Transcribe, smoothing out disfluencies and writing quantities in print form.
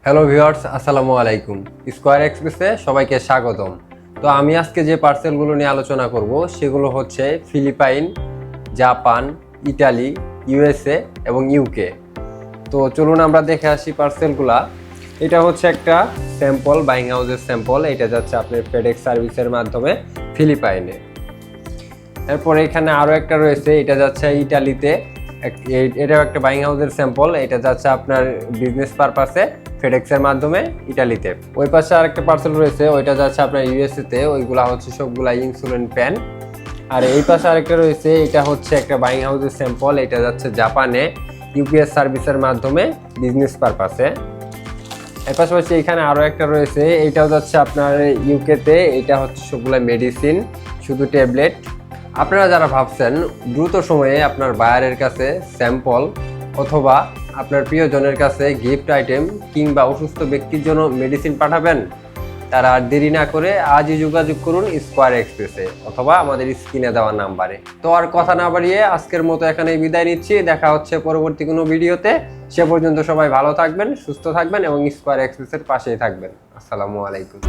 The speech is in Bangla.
হ্যালো ভিউয়ার্স, আসসালামু আলাইকুম। স্কয়ার এক্সপ্রেসে সবাইকে স্বাগতম। তো আমি আজকে যে পার্সেলগুলো নিয়ে আলোচনা করব সেগুলো হচ্ছে ফিলিপাইন, জাপান, ইটালি, ইউএসএ এবং ইউকে। তো চলুন আমরা দেখে আসি পার্সেলগুলা। এটা হচ্ছে একটা স্যাম্পল, বাইং হাউসের স্যাম্পল। এটা যাচ্ছে আপনার ফেডেক্স সার্ভিসের মাধ্যমে ফিলিপাইনে। এরপরে এখানে আরও একটা রয়েছে, এটা যাচ্ছে ইটালিতে। এটাও একটা বাইং হাউসের স্যাম্পল। এটা যাচ্ছে আপনার বিজনেস পারপাসে ফেডেক্সের মাধ্যমে ইটালিতে। ওই পাশে আরেকটা পার্সেল রয়েছে, ওইটা যাচ্ছে আপনার ইউএসএতে। ওইগুলা হচ্ছে সবগুলা ইনসুলিন প্যান। আর এই পাশে আরেকটা রয়েছে, এটা হচ্ছে একটা বাইং হাউসের স্যাম্পল। এটা যাচ্ছে জাপানে ইউপিএস সার্ভিসের মাধ্যমে বিজনেস পারপাসে। এর পাশাপাশি এখানে আরও একটা রয়েছে, এইটাও যাচ্ছে আপনার ইউকেতে। এটা হচ্ছে সবগুলা মেডিসিন, শুধু ট্যাবলেট। আপনারা যারা ভাবছেন দ্রুত সময়ে আপনার বায়ারের কাছে স্যাম্পল অথবা আপনার প্রিয়জনের কাছে গিফট আইটেম কিংবা অসুস্থ ব্যক্তির জন্য মেডিসিন পাঠাবেন, তারা আর দেরি না করে আজই যোগাযোগ করুন স্কয়ার এক্সপ্রেসে অথবা আমাদের স্ক্রিনে দেওয়া নাম্বারে। তো আর কথা না বাড়িয়ে আজকের মতো এখানেই বিদায় নিচ্ছি। দেখা হচ্ছে পরবর্তী কোনো ভিডিওতে। সে পর্যন্ত সবাই ভালো থাকবেন, সুস্থ থাকবেন এবং স্কয়ার এক্সপ্রেসের পাশেই থাকবেন। আসসালামু আলাইকুম।